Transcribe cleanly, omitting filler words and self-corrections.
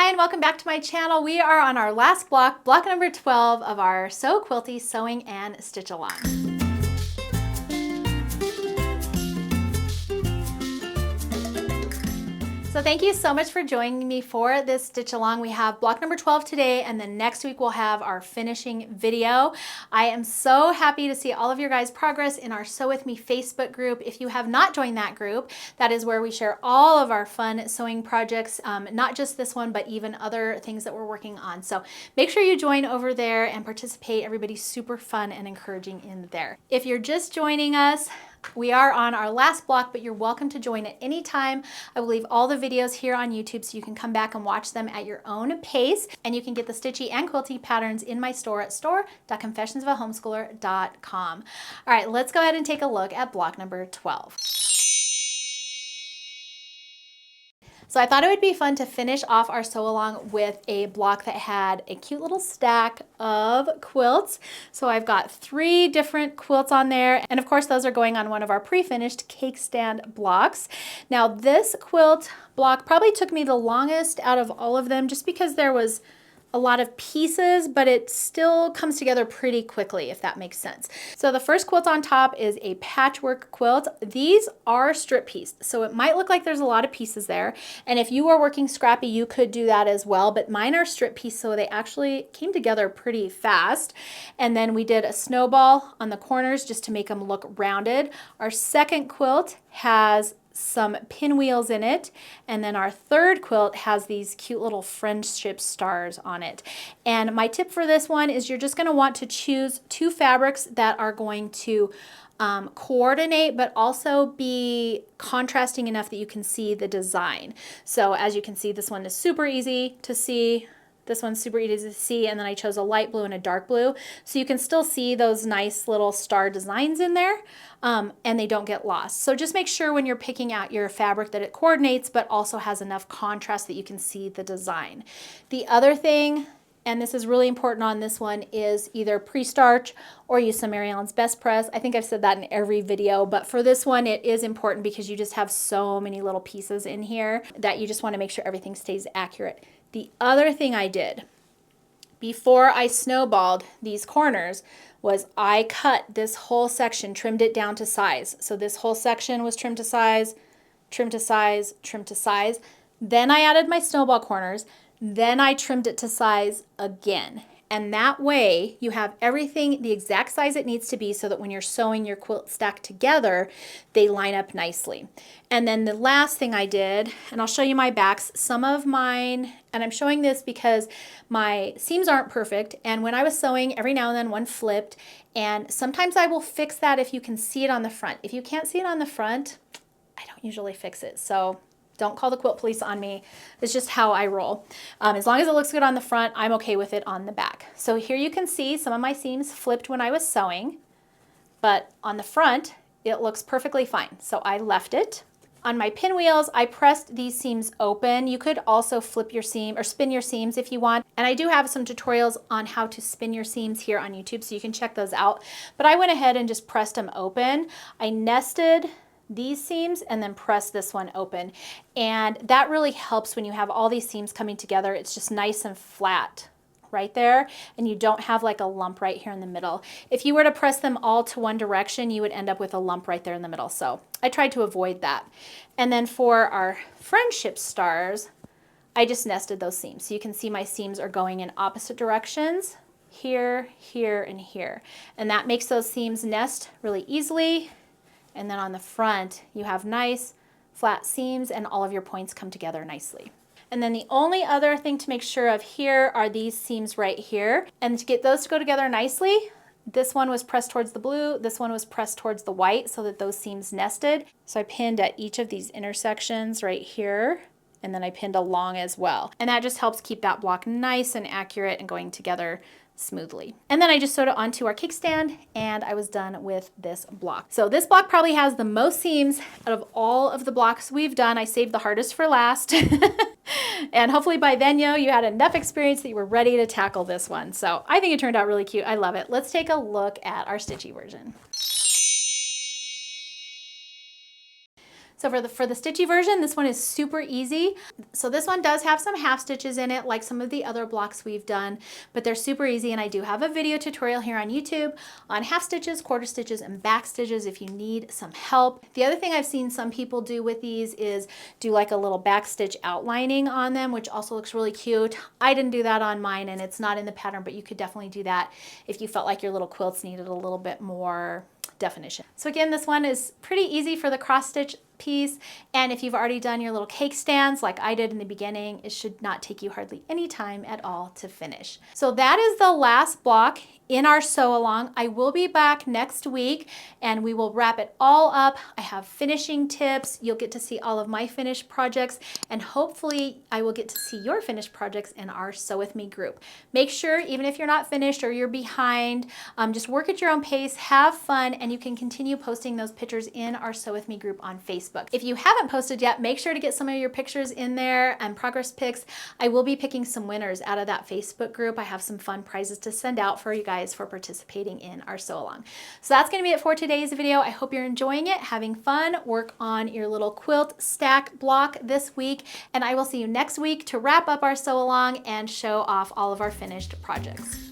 Hi, and welcome back to my channel. We are on our last block, block number 12 of our Sew Quilty Sewing and Stitch Along. So thank you so much for joining me for this stitch along. We have block number 12 today, and then next week we'll have our finishing video. I am so happy to see all of your guys' progress in our Sew With Me Facebook group. If you have not joined that group, that is where we share all of our fun sewing projects, not just this one, but even other things that we're working on. So make sure you join over there and participate. Everybody's super fun and encouraging in there. If you're just joining us, we are on our last block, but you're welcome to join at any time. I will leave all the videos here on YouTube so you can come back and watch them at your own pace. And you can get the Stitchy and Quilty patterns in my store at store.confessionsofahomeschooler.com. All right, let's go ahead and take a look at block number 12. So I thought it would be fun to finish off our sew along with a block that had a cute little stack of quilts. So I've got 3 different quilts on there, and of course those are going on one of our pre-finished cake stand blocks. Now this quilt block probably took me the longest out of all of them just because there was a lot of pieces, but it still comes together pretty quickly, if that makes sense. So the first quilt on top is a patchwork quilt. These are strip pieced, so it might look like there's a lot of pieces there. And if you are working scrappy, you could do that as well, but mine are strip pieced, so they actually came together pretty fast. And then we did a snowball on the corners just to make them look rounded. Our second quilt has some pinwheels in it, and then our third quilt has these cute little friendship stars on it. And my tip for this one is you're just going to want to choose 2 fabrics that are going to coordinate but also be contrasting enough that you can see the design. So as you can see, this one is super easy to see. This one's super easy to see, and then I chose a light blue and a dark blue. So you can still see those nice little star designs in there, and they don't get lost. So just make sure when you're picking out your fabric that it coordinates, but also has enough contrast that you can see the design. The other thing, and this is really important on this one, is either pre-starch or use some Mary Ellen's Best Press. I think I've said that in every video, but for this one it is important because you just have so many little pieces in here that you just want to make sure everything stays accurate. The other thing I did before I snowballed these corners was I cut this whole section, trimmed it down to size. So this whole section was trimmed to size, trimmed to size, trimmed to size. Then I added my snowball corners. Then I trimmed it to size again. And that way you have everything the exact size it needs to be so that when you're sewing your quilt stack together, they line up nicely. And then the last thing I did, and I'll show you my backs, some of mine, and I'm showing this because my seams aren't perfect, and when I was sewing, every now and then one flipped, and sometimes I will fix that if you can see it on the front. If you can't see it on the front, I don't usually fix it. So don't call the quilt police on me. It's just how I roll. As long as it looks good on the front, I'm okay with it on the back. So here you can see some of my seams flipped when I was sewing, but on the front, it looks perfectly fine. So I left it. On my pinwheels, I pressed these seams open. You could also flip your seam or spin your seams if you want. And I do have some tutorials on how to spin your seams here on YouTube, so you can check those out. But I went ahead and just pressed them open. I nested these seams and then press this one open, and that really helps when you have all these seams coming together. It's just nice and flat right there, and you don't have like a lump right here in the middle. If you were to press them all to one direction, you would end up with a lump right there in the middle, so I tried to avoid that. And then for our friendship stars, I just nested those seams, so you can see my seams are going in opposite directions, here, here, and here, and that makes those seams nest really easily. And then on the front, you have nice flat seams and all of your points come together nicely. And then the only other thing to make sure of here are these seams right here. And to get those to go together nicely, this one was pressed towards the blue, this one was pressed towards the white so that those seams nested. So I pinned at each of these intersections right here, and then I pinned along as well. And that just helps keep that block nice and accurate and going together smoothly. And then I just sewed it onto our cake stand, and I was done with this block. So this block probably has the most seams out of all of the blocks we've done. I saved the hardest for last. And hopefully by then, you had enough experience that you were ready to tackle this one. So I think it turned out really cute. I love it. Let's take a look at our Stitchy version. So for the Stitchy version, this one is super easy. So this one does have some half stitches in it, like some of the other blocks we've done, but they're super easy. And I do have a video tutorial here on YouTube on half stitches, quarter stitches, and back stitches if you need some help. The other thing I've seen some people do with these is do like a little back stitch outlining on them, which also looks really cute. I didn't do that on mine, and it's not in the pattern, but you could definitely do that if you felt like your little quilts needed a little bit more definition. So again, this one is pretty easy for the cross stitch piece, and if you've already done your little cake stands like I did in the beginning, it should not take you hardly any time at all to finish. So that is the last block in our sew along. I will be back next week and we will wrap it all up. I have finishing tips. You'll get to see all of my finished projects, and hopefully I will get to see your finished projects in our Sew With Me group. Make sure, even if you're not finished or you're behind, just work at your own pace, have fun, and you can continue posting those pictures in our Sew With Me group on Facebook. If you haven't posted yet, make sure to get some of your pictures in there and progress pics. I will be picking some winners out of that Facebook group. I have some fun prizes to send out for you guys for participating in our sew along. So that's going to be it for today's video. I hope you're enjoying it, having fun. Work on your little quilt stack block this week, and I will see you next week to wrap up our sew along and show off all of our finished projects.